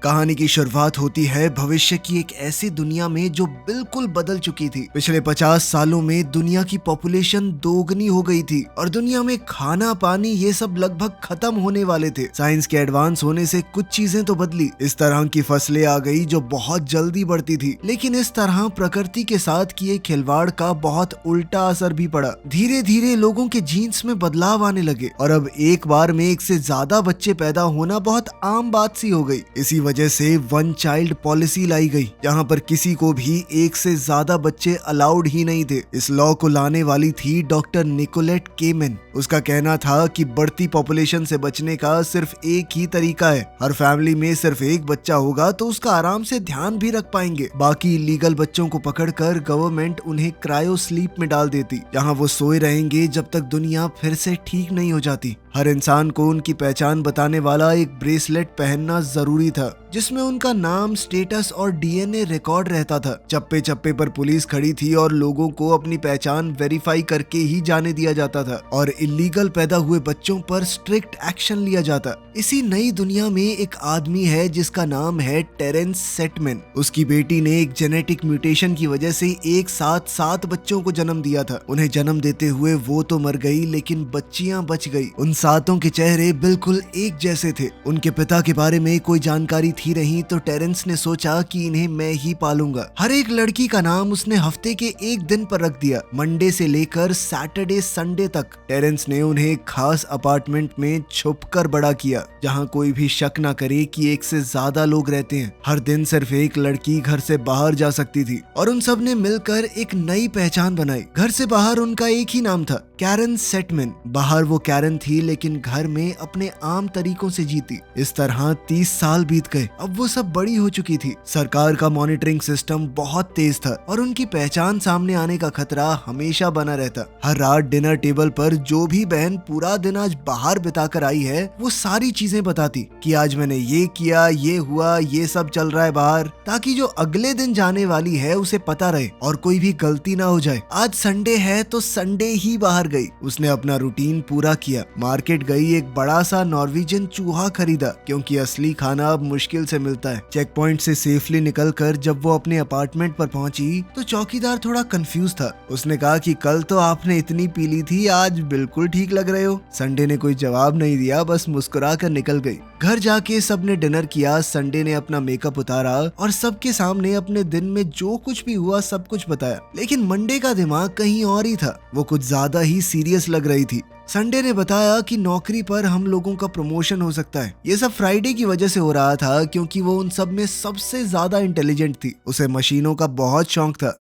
कहानी की शुरुआत होती है भविष्य की एक ऐसी दुनिया में जो बिल्कुल बदल चुकी थी। पिछले 50 सालों में दुनिया की पॉपुलेशन दोगुनी हो गई थी और दुनिया में खाना पानी ये सब लगभग खत्म होने वाले थे। साइंस के एडवांस होने से कुछ चीजें तो बदली, इस तरह की फसलें आ गई जो बहुत जल्दी बढ़ती थी, लेकिन इस तरह प्रकृति के साथ किए खिलवाड़ का बहुत उल्टा असर भी पड़ा। धीरे धीरे लोगों के जीन्स में बदलाव आने लगे और अब एक बार में एक से ज्यादा बच्चे पैदा होना बहुत आम बात सी हो गई। इसी वजह से वन चाइल्ड पॉलिसी लाई गई, जहां पर किसी को भी एक से ज्यादा बच्चे अलाउड ही नहीं थे। इस लॉ को लाने वाली थी डॉक्टर निकोलेट केमन। उसका कहना था कि बढ़ती पॉपुलेशन से बचने का सिर्फ एक ही तरीका है, हर फैमिली में सिर्फ एक बच्चा होगा तो उसका आराम से ध्यान भी रख पाएंगे। बाकी इलीगल बच्चों को पकड़कर गवर्नमेंट उन्हें क्रायो स्लीप में डाल देती, जहां वो सोए रहेंगे जब तक दुनिया फिर से ठीक नहीं हो जाती। हर इंसान को उनकी पहचान बताने वाला एक ब्रेसलेट पहनना जरूरी था, जिसमें उनका नाम, स्टेटस और डीएनए रिकॉर्ड रहता था। चप्पे चप्पे पर पुलिस खड़ी थी और लोगों को अपनी पहचान वेरीफाई करके ही जाने दिया जाता था और इलीगल पैदा हुए बच्चों पर स्ट्रिक्ट एक्शन लिया जाता। इसी नई दुनिया में एक आदमी है जिसका नाम है टेरेंस सेटमैन। उसकी बेटी ने एक जेनेटिक म्यूटेशन की वजह से एक साथ 7 बच्चों को जन्म दिया था। उन्हें जन्म देते हुए वो तो मर गई, लेकिन बच्चियां बच गई। उन 7 के चेहरे बिल्कुल एक जैसे थे। उनके पिता के बारे में कोई जानकारी थी नहीं, तो टेरेंस ने सोचा कि इन्हें मैं ही पालूंगा। हर एक लड़की का नाम उसने हफ्ते के एक दिन पर रख दिया, मंडे से लेकर सैटरडे संडे तक। टेरेंस ने उन्हें एक खास अपार्टमेंट में छुपकर बड़ा किया, जहां कोई भी शक ना करे कि एक से ज्यादा लोग रहते हैं। हर दिन सिर्फ एक लड़की घर से बाहर जा सकती थी और उन सब ने मिलकर एक नई पहचान बनाई। घर से बाहर उनका एक ही नाम था, कैरन सेटमैन। बाहर वो कैरन थी, लेकिन घर में अपने आम तरीकों से जीती। इस तरह 30 साल बीत गए। अब वो सब बड़ी हो चुकी थी। सरकार का मॉनिटरिंग सिस्टम बहुत तेज था और उनकी पहचान सामने आने का खतरा हमेशा बना रहता। हर रात डिनर टेबल पर जो भी बहन पूरा दिन आज बाहर बिताकर आई है, वो सारी चीजें बताती कि आज मैंने ये किया, ये हुआ, ये सब चल रहा है बाहर, ताकि जो अगले दिन जाने वाली है उसे पता रहे और कोई भी गलती ना हो जाए। आज संडे है तो संडे ही बाहर गई। उसने अपना रूटीन पूरा किया, मार्केट गई, एक बड़ा सा नॉर्वेजियन चूहा खरीदा, क्योंकि असली खाना अब मुश्किल से मिलता है। चेक पॉइंट से सेफली निकलकर जब वो अपने अपार्टमेंट पर पहुंची तो चौकीदार थोड़ा कंफ्यूज था। उसने कहा कि कल तो आपने इतनी पी ली थी, आज बिल्कुल ठीक लग रहे हो। संडे ने कोई जवाब नहीं दिया, बस मुस्कुरा कर निकल गई। घर जाके सबने डिनर किया। संडे ने अपना मेकअप उतारा और सबके सामने अपने दिन में जो कुछ भी हुआ सब कुछ बताया, लेकिन मंडे का दिमाग कहीं और ही था। वो कुछ ज्यादा ही सीरियस लग रही थी। संडे ने बताया कि नौकरी पर हम लोगों का प्रमोशन हो सकता है। ये सब फ्राइडे की वजह से हो रहा था, क्योंकि वो उन सब में सबसे ज्यादा इंटेलिजेंट थी। उसे मशीनों का बहुत शौक था।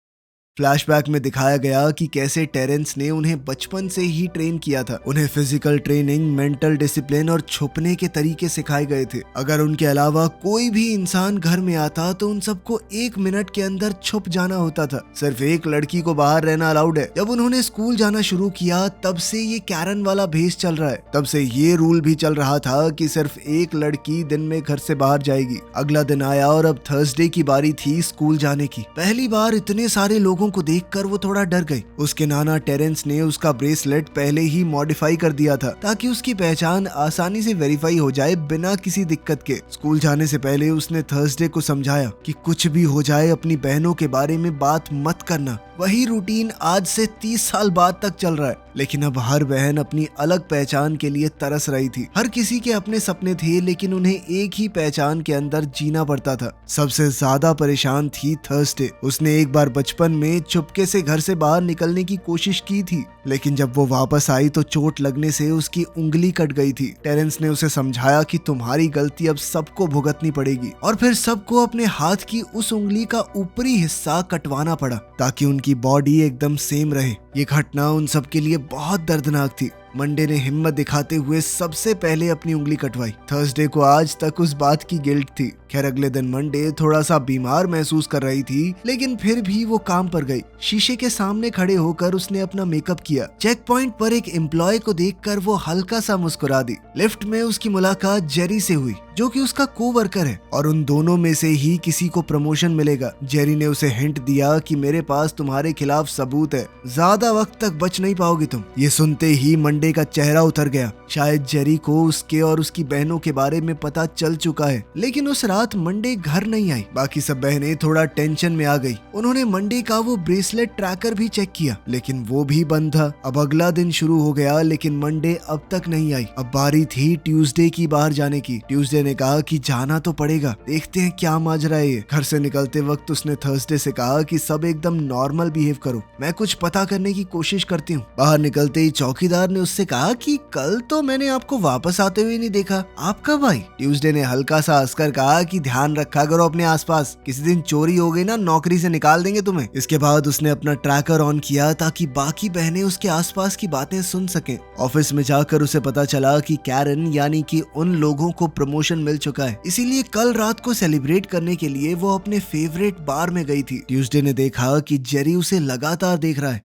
फ्लैशबैक में दिखाया गया कि कैसे टेरेंस ने उन्हें बचपन से ही ट्रेन किया था। उन्हें फिजिकल ट्रेनिंग, मेंटल डिसिप्लिन और छुपने के तरीके सिखाए गए थे। अगर उनके अलावा कोई भी इंसान घर में आता तो उन सबको 1 मिनट के अंदर छुप जाना होता था। सिर्फ एक लड़की को बाहर रहना अलाउड है। जब उन्होंने स्कूल जाना शुरू किया तब से ये कैरन वाला भेष चल रहा है। तब से ये रूल भी चल रहा था कि सिर्फ एक लड़की दिन में घर से बाहर जाएगी। अगला दिन आया और अब थर्सडे की बारी थी स्कूल जाने की। पहली बार इतने सारे लोगों को देखकर वो थोड़ा डर गई। उसके नाना टेरेंस ने उसका ब्रेसलेट पहले ही मॉडिफाई कर दिया था, ताकि उसकी पहचान आसानी से वेरीफाई हो जाए बिना किसी दिक्कत के। स्कूल जाने से पहले उसने थर्सडे को समझाया कि कुछ भी हो जाए अपनी बहनों के बारे में बात मत करना। वही रूटीन आज से 30 साल बाद तक चल रहा है, लेकिन अब हर बहन अपनी अलग पहचान के लिए तरस रही थी। हर किसी के अपने सपने थे, लेकिन उन्हें एक ही पहचान के अंदर जीना पड़ता था। सबसे ज्यादा परेशान थी थर्सडे। उसने एक बार बचपन में चुपके से घर से बाहर निकलने की कोशिश की थी, लेकिन जब वो वापस आई तो चोट लगने से उसकी उंगली कट गई थी। टेरेंस ने उसे समझाया कि तुम्हारी गलती अब सबको भुगतनी पड़ेगी, और फिर सबको अपने हाथ की उस उंगली का ऊपरी हिस्सा कटवाना पड़ा, ताकि उनकी बॉडी एकदम सेम रहे। ये घटना उन सब के लिए बहुत दर्दनाक थी। मंडे ने हिम्मत दिखाते हुए सबसे पहले अपनी उंगली कटवाई। थर्सडे को आज तक उस बात की गिल्ट थी। खैर, अगले दिन मंडे थोड़ा सा बीमार महसूस कर रही थी, लेकिन फिर भी वो काम पर गई। शीशे के सामने खड़े होकर उसने अपना मेकअप किया। चेक पॉइंट पर एक एम्प्लॉय को देखकर वो हल्का सा मुस्कुरा दी। लिफ्ट में उसकी मुलाकात जेरी से हुई, जो कि उसका कोवर्कर है, और उन दोनों में से ही किसी को प्रमोशन मिलेगा। जेरी ने उसे हिंट दिया कि मेरे पास तुम्हारे खिलाफ सबूत है, ज्यादा वक्त तक बच नहीं पाओगी तुम। ये सुनते ही मंडे मंडे का चेहरा उतर गया। शायद जेरी को उसके और उसकी बहनों के बारे में पता चल चुका है। लेकिन उस रात मंडे घर नहीं आई। बाकी सब बहनें थोड़ा टेंशन में आ गई। उन्होंने मंडे का वो ब्रेसलेट ट्रैकर भी चेक किया, लेकिन वो भी बंद था। अब अगला दिन शुरू हो गया, लेकिन मंडे अब तक नहीं आई। अब बारी थी ट्यूसडे की बाहर जाने की। ट्यूसडे ने कहा कि जाना तो पड़ेगा, देखते हैं क्या माजरा है ये। घर से निकलते वक्त उसने थर्सडे से कहा कि सब एकदम नॉर्मल बिहेव करो, मैं कुछ पता करने की कोशिश करती हूँ। बाहर निकलते ही चौकीदार ने उससे कहा कि कल तो मैंने आपको वापस आते हुए नहीं देखा, आप कब आई? ट्यूसडे ने हल्का सा हंसकर कहा कि ध्यान रखा करो अपने आसपास, किसी दिन चोरी हो गई ना नौकरी से निकाल देंगे तुम्हें। इसके बाद उसने अपना ट्रैकर ऑन किया ताकि बाकी बहनें उसके आसपास की बातें सुन सकें। ऑफिस में जाकर उसे पता चला कि कैरन यानी कि उन लोगों को प्रमोशन मिल चुका है, इसीलिए कल रात को सेलिब्रेट करने के लिए वो अपने फेवरेट बार में गई थी। ट्यूसडे ने देखा कि जेरी उसे लगातार देख रहा है।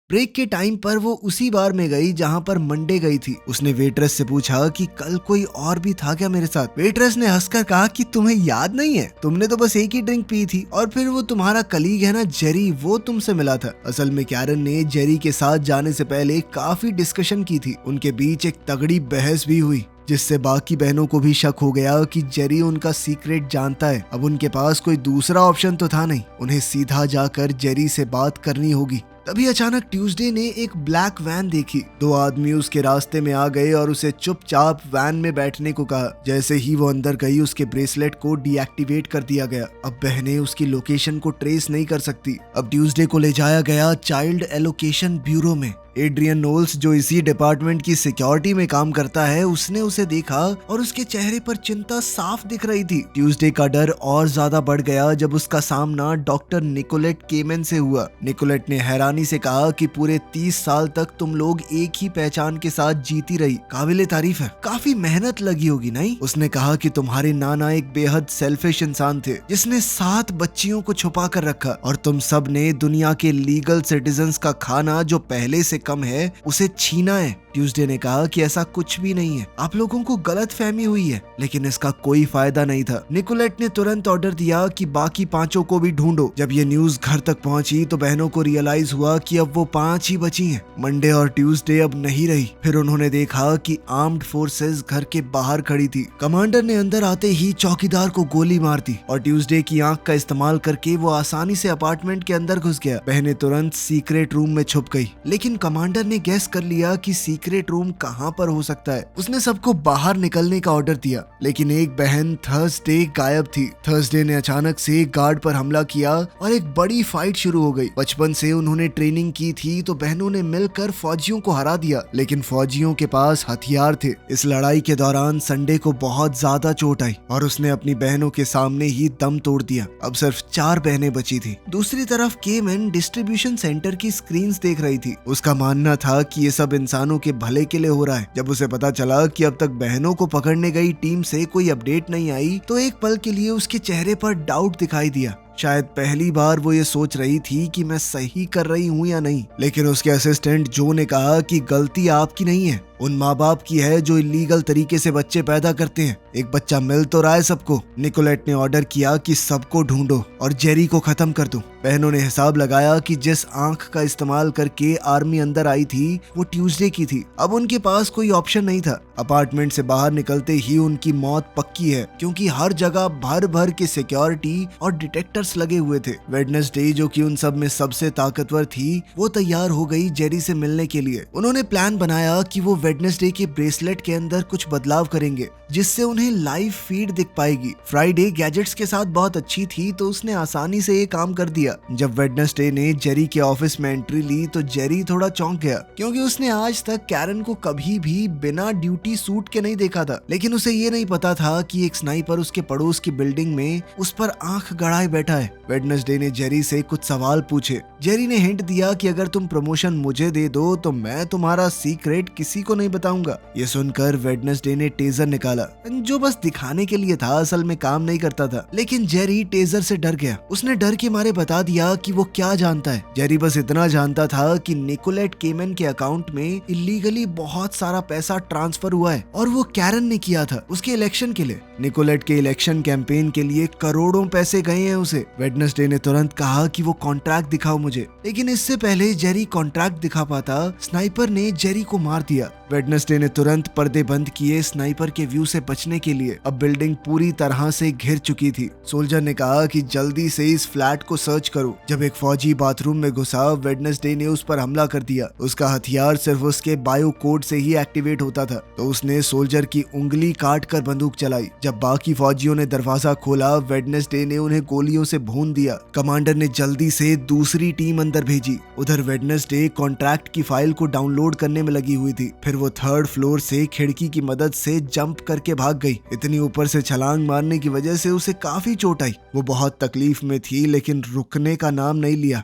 ब्रेक के टाइम पर वो उसी बार में गई जहां पर मंडे गई थी। उसने वेट्रेस से पूछा कि कल कोई और भी था क्या मेरे साथ? वेट्रेस ने हंसकर कहा कि तुम्हें याद नहीं है, तुमने तो बस एक ही ड्रिंक पी थी, और फिर वो तुम्हारा कलीग है ना जेरी, वो तुमसे मिला था। असल में कैरन ने जेरी के साथ जाने से पहले काफी डिस्कशन की थी। उनके बीच एक तगड़ी बहस भी हुई, जिससे बाकी बहनों को भी शक हो गया कि जेरी उनका सीक्रेट जानता है। अब उनके पास कोई दूसरा ऑप्शन तो था नहीं, उन्हें सीधा जाकर जेरी से बात करनी होगी। तभी अचानक ट्यूसडे ने एक ब्लैक वैन देखी। दो आदमी उसके रास्ते में आ गए और उसे चुपचाप वैन में बैठने को कहा। जैसे ही वो अंदर गई, उसके ब्रेसलेट को डीएक्टिवेट कर दिया गया। अब बहनें उसकी लोकेशन को ट्रेस नहीं कर सकती। अब ट्यूसडे को ले जाया गया चाइल्ड एलोकेशन ब्यूरो में। एड्रियन नोल्स, जो इसी डिपार्टमेंट की सिक्योरिटी में काम करता है, उसने उसे देखा और उसके चेहरे पर चिंता साफ दिख रही थी। ट्यूसडे का डर और ज्यादा बढ़ गया जब उसका सामना डॉक्टर निकोलेट केमेन से हुआ। निकोलेट ने हैरानी से कहा कि पूरे 30 साल तक तुम लोग एक ही पहचान के साथ जीती रही, काबिले तारीफ है, काफी मेहनत लगी होगी नहीं? उसने कहा कि तुम्हारे नाना एक बेहद सेल्फिश इंसान थे जिसने 7 बच्चियों को छुपा कर रखा, और तुम सब ने दुनिया के लीगल सिटीजन्स का खाना जो पहले से कम है उसे छीना है। ट्यूसडे ने कहा कि ऐसा कुछ भी नहीं है, आप लोगों को गलत फहमी हुई है, लेकिन इसका कोई फायदा नहीं था। निकोलेट ने तुरंत ऑर्डर दिया कि बाकी 5 को भी ढूंढो। जब ये न्यूज घर तक पहुंची तो बहनों को रियलाइज हुआ कि अब वो 5 ही बची हैं। मंडे और ट्यूसडे अब नहीं रही। फिर उन्होंने देखा कि आर्म्ड फोर्सेस घर के बाहर खड़ी थी। कमांडर ने अंदर आते ही चौकीदार को गोली मार दी और ट्यूसडे की आंख का इस्तेमाल करके वो आसानी से अपार्टमेंट के अंदर घुस गया। बहनें तुरंत सीक्रेट रूम में छुप गई, लेकिन कमांडर ने गेस कर लिया कि सीक्रेट रूम कहां पर हो सकता है। उसने सबको बाहर निकलने का ऑर्डर दिया, लेकिन एक बहन थर्सडे गायब थी। थर्सडे ने अचानक से गार्ड पर हमला किया और एक बड़ी फाइट शुरू हो गई। बचपन से उन्होंने ट्रेनिंग की थी तो बहनों ने मिलकर फौजियों को हरा दिया, लेकिन फौजियों के पास हथियार थे। इस लड़ाई के दौरान संडे को बहुत ज्यादा चोट आई और उसने अपनी बहनों के सामने ही दम तोड़ दिया। अब सिर्फ 4 बहनें बची थी। दूसरी तरफ केमन डिस्ट्रीब्यूशन सेंटर की स्क्रीन्स देख रही थी। उसका मानना था कि ये सब इंसानों के भले के लिए हो रहा है। जब उसे पता चला कि अब तक बहनों को पकड़ने गई टीम से कोई अपडेट नहीं आई तो एक पल के लिए उसके चेहरे पर डाउट दिखाई दिया। शायद पहली बार वो ये सोच रही थी कि मैं सही कर रही हूँ या नहीं। लेकिन उसके असिस्टेंट जो ने कहा कि गलती आपकी नहीं है, उन माँ बाप की है जो इलीगल तरीके से बच्चे पैदा करते हैं। एक बच्चा मिल तो रहा है सबको। निकोलेट ने ऑर्डर किया कि सबको ढूंढो और जेरी को खत्म कर दो। बहनों ने हिसाब लगाया कि जिस आंख का इस्तेमाल करके आर्मी अंदर आई थी वो ट्यूसडे की थी। अब उनके पास कोई ऑप्शन नहीं था। अपार्टमेंट से बाहर निकलते ही उनकी मौत पक्की है, क्योंकि हर जगह भर भर के सिक्योरिटी और डिटेक्टर्स लगे हुए थे। वेडनेसडे, जो कि उन सब में सबसे ताकतवर थी, वो तैयार हो गई जेरी से मिलने के लिए। उन्होंने प्लान बनाया कि वो वेडनेसडे के ब्रेसलेट के अंदर कुछ बदलाव करेंगे जिससे उन्हें लाइव फीड दिख पाएगी। फ्राइडे गैजेट्स के साथ बहुत अच्छी थी तो उसने आसानी से ये काम कर दिया। जब वेडनेसडे ने जेरी के ऑफिस में एंट्री ली तो जेरी थोड़ा चौंक गया, क्योंकि उसने आज तक कैरन को कभी भी बिना ड्यूटी सूट के नहीं देखा था। लेकिन उसे ये नहीं पता था कि एक स्नाइपर उसके पड़ोस की बिल्डिंग में उस पर आंख गड़ाए बैठा है। वेडनेसडे ने जेरी से कुछ सवाल पूछे। जेरी ने हिंट दिया कि अगर तुम प्रमोशन मुझे दे दो तो मैं तुम्हारा सीक्रेट किसी को नहीं बताऊंगा। ये सुनकर वेडनेसडे ने टेजर निकाला, जो बस दिखाने के लिए था, असल में काम नहीं करता था। लेकिन जेरी टेजर से डर गया। उसने डर के मारे बता दिया कि वो क्या जानता है। जेरी बस इतना जानता था कि निकोलेट केमन के अकाउंट में इलीगली बहुत सारा पैसा ट्रांसफर हुआ है और वो कैरन ने किया था उसके इलेक्शन के लिए। निकोलेट के इलेक्शन कैंपेन के लिए करोड़ों पैसे गए हैं उसे। वेडनेसडे ने तुरंत कहा कि वो कॉन्ट्रैक्ट दिखाओ मुझे, लेकिन इससे पहले जेरी कॉन्ट्रैक्ट दिखा पाता, स्नाइपर ने जेरी को मार दिया। वेडनेसडे ने तुरंत पर्दे बंद किए स्नाइपर के व्यू से बचने के लिए। अब बिल्डिंग पूरी तरह से घिर चुकी थी। सोल्जर ने कहा कि जल्दी से इस फ्लैट को सर्च करो। जब एक फौजी बाथरूम में घुसा, वेडनेसडे ने उस पर हमला कर दिया। उसका हथियार सिर्फ उसके बायो कोड से ही एक्टिवेट होता था, तो उसने सोल्जर की उंगली काट कर बंदूक चलाई। जब बाकी फौजियों ने दरवाजा खोला, वेडनेसडे ने उन्हें गोलियों से भून दिया। कमांडर ने जल्दी से दूसरी टीम अंदर भेजी। उधर वेडनेसडे कॉन्ट्रैक्ट की फाइल को डाउनलोड करने में लगी हुई थी। फिर वो 3rd फ्लोर से खिड़की की मदद से जंप करके भाग गई। इतनी ऊपर से छलांग मारने की वजह से उसे काफी चोट आई। वो बहुत तकलीफ में थी, लेकिन रुकने का नाम नहीं लिया।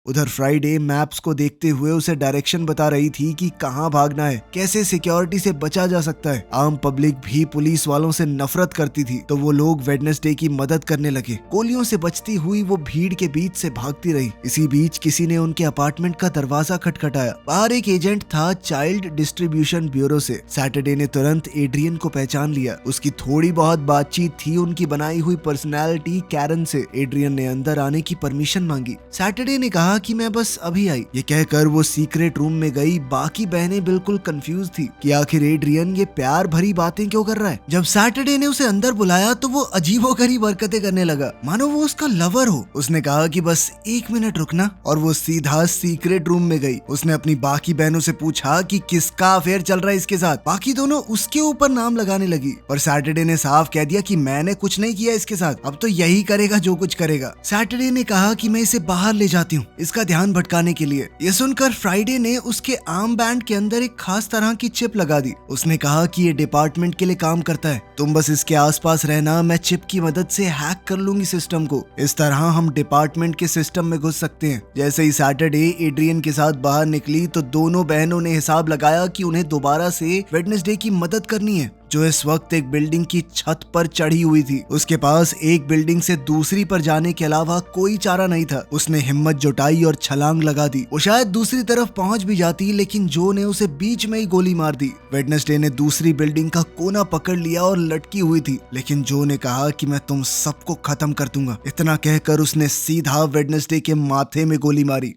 उधर फ्राइडे मैप्स को देखते हुए उसे डायरेक्शन बता रही थी कि कहां भागना है, कैसे सिक्योरिटी से बचा जा सकता है। आम पब्लिक भी पुलिस वालों से नफरत करती थी, तो वो लोग वेडनेसडे की मदद करने लगे। गोलियों से बचती हुई वो भीड़ के बीच से भागती रही। इसी बीच किसी ने उनके अपार्टमेंट का दरवाजा खटखटाया। बाहर एक एजेंट था चाइल्ड डिस्ट्रीब्यूशन ब्यूरो से। सैटरडे ने तुरंत एड्रियन को पहचान लिया। उसकी थोड़ी बहुत बातचीत थी उनकी बनाई हुई पर्सनैलिटी कैरन से। एड्रियन ने अंदर आने की परमिशन मांगी। सैटरडे ने कहा कि मैं बस अभी आई। ये कहकर वो सीक्रेट रूम में गई। बाकी बहनें बिल्कुल कंफ्यूज थी कि आखिर एड्रियन ये प्यार भरी बातें क्यों कर रहा है। जब सैटरडे ने उसे अंदर बुलाया तो वो अजीबोगरीब हरकतें करने लगा, मानो वो उसका लवर हो। उसने कहा कि बस 1 मिनट रुकना, और वो सीधा सीक्रेट रूम में गई। उसने अपनी बाकी बहनों से पूछा कि किसका अफेयर चल रहा है इसके साथ। बाकी दोनों उसके ऊपर नाम लगाने लगी, और सैटरडे ने साफ कह दिया कि मैंने कुछ नहीं किया इसके साथ, अब तो यही करेगा जो कुछ करेगा। सैटरडे ने कहा कि मैं इसे बाहर ले जाती हूँ इसका ध्यान भटकाने के लिए। ये सुनकर फ्राइडे ने उसके आर्म बैंड के अंदर एक खास तरह की चिप लगा दी। उसने कहा कि ये डिपार्टमेंट के लिए काम करता है, तुम बस इसके आसपास रहना, मैं चिप की मदद से हैक कर लूंगी सिस्टम को। इस तरह हम डिपार्टमेंट के सिस्टम में घुस सकते हैं। जैसे ही सैटरडे एड्रियन के साथ बाहर निकली तो दोनों बहनों ने हिसाब लगाया कि उन्हें दोबारा से वेडनेसडे की मदद करनी है, जो इस वक्त एक बिल्डिंग की छत पर चढ़ी हुई थी। उसके पास एक बिल्डिंग से दूसरी पर जाने के अलावा कोई चारा नहीं था। उसने हिम्मत जुटाई और छलांग लगा दी। वो शायद दूसरी तरफ पहुंच भी जाती, लेकिन जो ने उसे बीच में ही गोली मार दी। वेडनेसडे ने दूसरी बिल्डिंग का कोना पकड़ लिया और लटकी हुई थी, लेकिन जो ने कहा कि मैं तुम सबको खत्म कर दूंगा। इतना कहकर उसने सीधा वेडनेसडे के माथे में गोली मारी।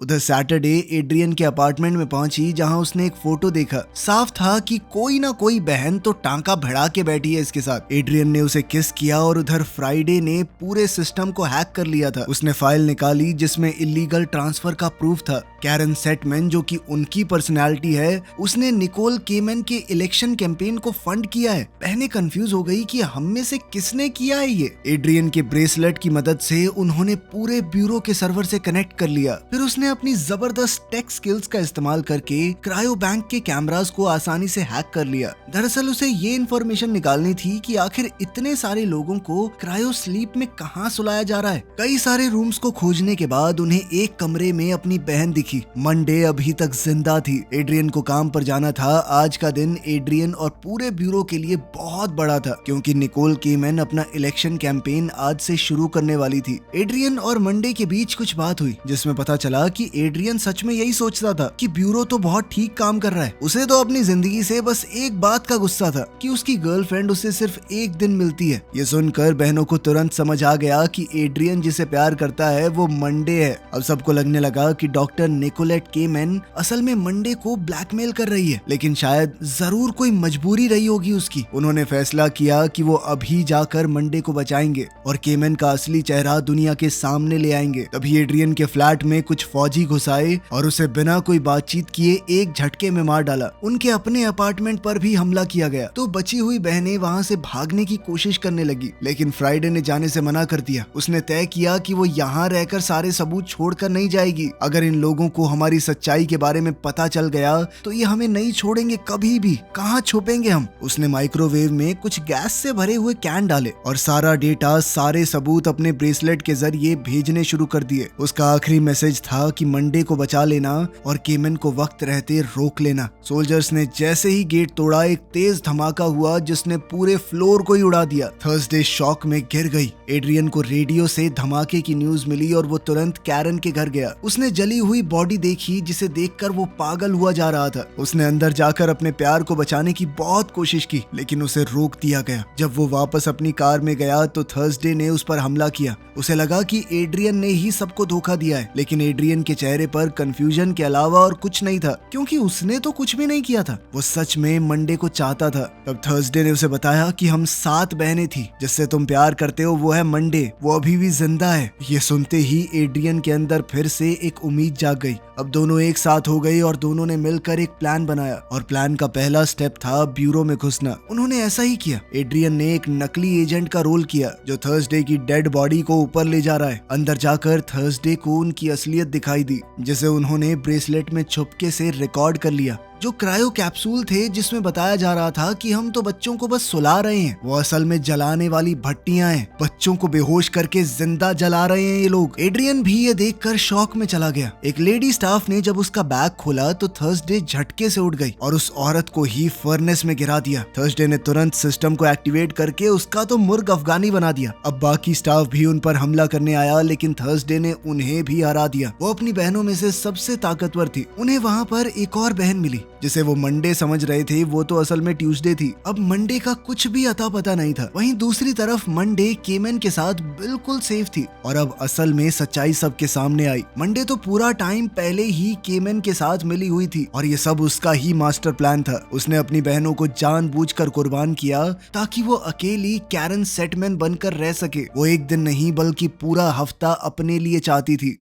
उधर सैटरडे एड्रियन के अपार्टमेंट में पहुंची, जहां उसने एक फोटो देखा। साफ था कि कोई ना कोई बहन तो टांका भिड़ा के बैठी है इसके साथ। एड्रियन ने उसे किस किया और उधर फ्राइडे ने पूरे सिस्टम को हैक कर लिया था। उसने फाइल निकाली जिसमें इलीगल ट्रांसफर का प्रूफ था। कैरन सेटमैन, जो कि उनकी पर्सनैलिटी है, उसने निकोल केमन के इलेक्शन कैंपेन को फंड किया है। बहनें कंफ्यूज हो गई कि हम में से किसने किया है ये। एड्रियन के ब्रेसलेट की मदद से उन्होंने पूरे ब्यूरो के सर्वर से कनेक्ट कर लिया। फिर उसने अपनी जबरदस्त टेक स्किल्स का इस्तेमाल करके क्रायो बैंक के कैमरास को आसानी से हैक कर लिया। दरअसल उसे ये इन्फॉर्मेशन निकालनी थी कि आखिर इतने सारे लोगों को क्रायो स्लीप में कहां सुलाया जा रहा है। कई सारे रूम्स को खोजने के बाद उन्हें एक कमरे में अपनी बहन दिखी। मंडे अभी तक जिंदा थी। एड्रियन को काम पर जाना था। आज का दिन एड्रियन और पूरे ब्यूरो के लिए बहुत बड़ा था, क्योंकि निकोल केमन अपना इलेक्शन कैंपेन आज से शुरू करने वाली थी। एड्रियन और मंडे के बीच कुछ बात हुई, जिसमें पता चला कि एड्रियन सच में यही सोचता था कि ब्यूरो तो बहुत ठीक काम कर रहा है। उसे तो अपनी जिंदगी से बस एक बात का गुस्सा था कि उसकी गर्लफ्रेंड उसे सिर्फ एक दिन मिलती है। ये सुनकर बहनों को तुरंत समझ आ गया कि एड्रियन जिसे प्यार करता है वो मंडे है। अब सबको लगने लगा कि डॉक्टर निकोलेट केमन असल में मंडे को ब्लैकमेल कर रही है, लेकिन शायद जरूर कोई मजबूरी रही होगी उसकी। उन्होंने फैसला किया कि वो अभी जाकर मंडे को बचाएंगे और केमन का असली चेहरा दुनिया के सामने ले आएंगे। तभी एड्रियन के फ्लैट में कुछ फौजी घुसाए और उसे बिना कोई बातचीत किए एक झटके में मार डाला। उनके अपने अपार्टमेंट पर भी हमला किया गया। तो बची हुई बहनें वहां से भागने की कोशिश करने लगी, लेकिन फ्राइडे ने जाने से मना कर दिया। उसने तय किया कि वो यहाँ रहकर सारे सबूत छोड़कर नहीं जाएगी। अगर इन लोगों को हमारी सच्चाई के बारे में पता चल गया तो ये हमें नहीं छोड़ेंगे कभी भी। कहाँ छुपेंगे हम। उसने माइक्रोवेव में कुछ गैस से भरे हुए कैन डाले और सारा डेटा, सारे सबूत अपने ब्रेसलेट के जरिए भेजने शुरू कर दिए। उसका आखिरी मैसेज था कि मंडे को बचा लेना और केमन को वक्त रहते रोक लेना। सोल्जर्स ने जैसे ही गेट तोड़ा एक तेज धमाका हुआ जिसने पूरे फ्लोर को ही उड़ा दिया। थर्सडे शॉक में गिर गई। एड्रियन को रेडियो से धमाके की न्यूज मिली और वो तुरंत कैरन के घर गया। उसने जली हुई बॉडी देखी जिसे देखकर वो पागल हुआ जा रहा था। उसने अंदर जाकर अपने प्यार को बचाने की बहुत कोशिश की लेकिन उसे रोक दिया गया। जब वो वापस अपनी कार में गया तो थर्सडे ने उस पर हमला किया। उसे लगा कि एड्रियन ने ही सबको धोखा दिया है, लेकिन एड्रियन के चेहरे पर कंफ्यूजन के अलावा और कुछ नहीं था क्योंकि उसने तो कुछ भी नहीं किया था। वो सच में मंडे को चाहता था। तब थर्सडे ने उसे बताया कि हम 7 बहनें थी, जिससे तुम प्यार करते हो वो है मंडे, वो अभी भी जिंदा है। ये सुनते ही एड्रियन के अंदर फिर से एक उम्मीद जाग गई। अब दोनों एक साथ हो गए और दोनों ने मिलकर एक प्लान बनाया और प्लान का पहला स्टेप था ब्यूरो में घुसना। उन्होंने ऐसा ही किया। एड्रियन ने एक नकली एजेंट का रोल किया जो थर्सडे की डेड बॉडी को ऊपर ले जा रहा है। अंदर जाकर थर्सडे को उनकी असलियत दिखाई दी जिसे उन्होंने ब्रेसलेट में छुपके से रिकॉर्ड कर लिया। जो क्रायो कैप्सूल थे जिसमें बताया जा रहा था कि हम तो बच्चों को बस सुला रहे हैं, वो असल में जलाने वाली भट्टियां हैं। बच्चों को बेहोश करके जिंदा जला रहे हैं ये लोग। एड्रियन भी ये देखकर शॉक में चला गया। एक लेडी स्टाफ ने जब उसका बैग खोला तो थर्सडे झटके से उठ गई और उस औरत को ही फर्नेस में गिरा दिया। थर्सडे ने तुरंत सिस्टम को एक्टिवेट करके उसका तो मुर्ग अफगानी बना दिया। अब बाकी स्टाफ भी उन पर हमला करने आया लेकिन थर्सडे ने उन्हें भी हरा दिया। वो अपनी बहनों में से सबसे ताकतवर थी। उन्हें वहाँ पर एक और बहन मिली जिसे वो मंडे समझ रहे थे, वो तो असल में ट्यूसडे थी। अब मंडे का कुछ भी अता पता नहीं था। वहीं दूसरी तरफ मंडे केमन के साथ बिल्कुल सेफ थी और अब असल में सच्चाई सबके सामने आई। मंडे तो पूरा टाइम पहले ही केमन के साथ मिली हुई थी और ये सब उसका ही मास्टर प्लान था। उसने अपनी बहनों को जानबूझकर कुर्बान किया ताकि वो अकेली कैरन सेटमैन बनकर रह सके। वो एक दिन नहीं बल्कि पूरा हफ्ता अपने लिए चाहती थी।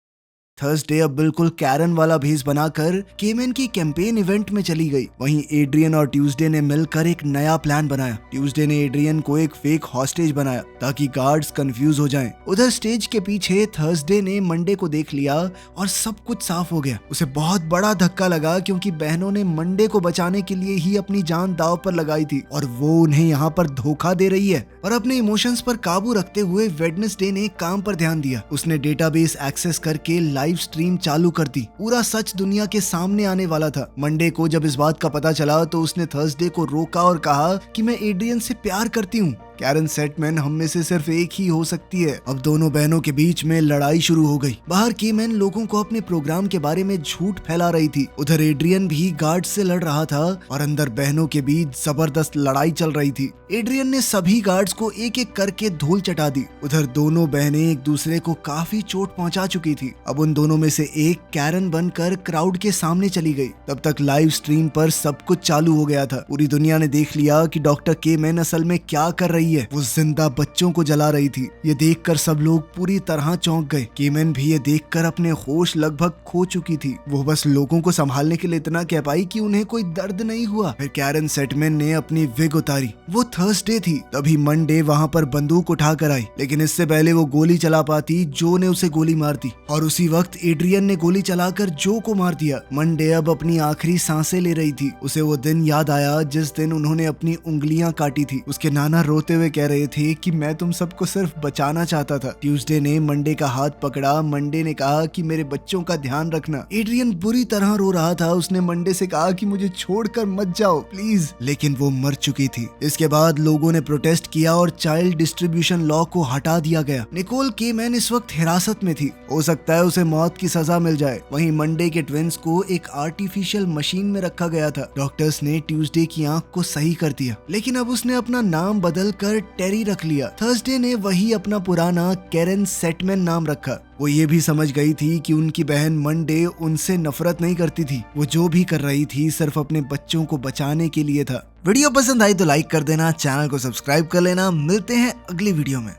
थर्सडे अब बिल्कुल कैरन वाला भेस बनाकर केमन की कैंपेन इवेंट में चली गई। वहीं एड्रियन और ट्यूसडे ने मिलकर एक नया प्लान बनाया। ट्यूसडे ने एड्रियन को एक फेक हॉस्टेज बनाया ताकि गार्ड्स कंफ्यूज हो जाएं। उधर स्टेज के पीछे थर्सडे ने मंडे को देख लिया और सब कुछ साफ हो गया। उसे बहुत बड़ा धक्का लगा क्योंकि बहनों ने मंडे को बचाने के लिए ही अपनी जान दांव पर लगाई थी और वो उन्हें यहाँ पर धोखा दे रही है। और अपने इमोशंस पर काबू रखते हुए वेडनेसडे ने काम पर ध्यान दिया। उसने डेटाबेस एक्सेस करके लाइव स्ट्रीम चालू कर दी। पूरा सच दुनिया के सामने आने वाला था। मंडे को जब इस बात का पता चला तो उसने थर्सडे को रोका और कहा कि मैं एड्रियन से प्यार करती हूँ। कैरन सेटमैन हम में से सिर्फ एक ही हो सकती है। अब दोनों बहनों के बीच में लड़ाई शुरू हो गई। बाहर केमन लोगों को अपने प्रोग्राम के बारे में झूठ फैला रही थी। उधर एड्रियन भी गार्ड से लड़ रहा था और अंदर बहनों के बीच जबरदस्त लड़ाई चल रही थी। एड्रियन ने सभी गार्ड्स को एक एक करके धूल चटा दी। उधर दोनों बहनें एक दूसरे को काफी चोट पहुंचा चुकी थी। अब उन दोनों में से एक कैरन बनकर क्राउड के सामने चली गई। तब तक लाइव स्ट्रीम पर सब कुछ चालू हो गया था। पूरी दुनिया ने देख लिया कि डॉक्टर केमन असल में क्या कर रही है। वो जिंदा बच्चों को जला रही थी। ये देखकर सब लोग पूरी तरह चौंक गए। केमन भी ये देखकर अपने होश लगभग खो चुकी थी। वो बस लोगों को संभालने के लिए इतना कह पाई कि उन्हें कोई दर्द नहीं हुआ। फिर कैरन सेटमैन ने अपनी विग उतारी। वो थर्सडे थी। तभी मंडे वहाँ पर बंदूक उठा कर आई, लेकिन इससे पहले वो गोली चला पाती जो ने उसे गोली मार दी और उसी वक्त एड्रियन ने गोली चलाकर जो को मार दिया। मंडे अब अपनी आखिरी सांसें ले रही थी। उसे वो दिन याद आया जिस दिन उन्होंने अपनी उंगलियां काटी थी। उसके नाना रोते हुए कह रहे थे कि मैं तुम सबको सिर्फ बचाना चाहता था। ट्यूसडे ने मंडे का हाथ पकड़ा। मंडे ने कहा कि मेरे बच्चों का ध्यान रखना। एड्रियन बुरी तरह रो रहा था। उसने मंडे से कहा कि मुझे छोड़कर मत जाओ प्लीज, लेकिन वो मर चुकी थी। इसके बाद लोगों ने प्रोटेस्ट किया और चाइल्ड डिस्ट्रीब्यूशन लॉ को हटा दिया गया। निकोल केमन इस वक्त हिरासत में थी। हो सकता है उसे मौत की सजा मिल जाए। वहीं मंडे के ट्विंस को एक आर्टिफिशियल मशीन में रखा गया था। डॉक्टर्स ने ट्यूसडे की आंख को सही कर दिया, लेकिन अब उसने अपना नाम बदल कर टेरी रख लिया। थर्सडे ने वही अपना पुराना कैरन सेटमैन नाम रखा। वो ये भी समझ गई थी कि उनकी बहन मंडे उनसे नफरत नहीं करती थी। वो जो भी कर रही थी सिर्फ अपने बच्चों को बचाने के लिए था। वीडियो पसंद आई तो लाइक कर देना, चैनल को सब्सक्राइब कर लेना। मिलते हैं अगली वीडियो में।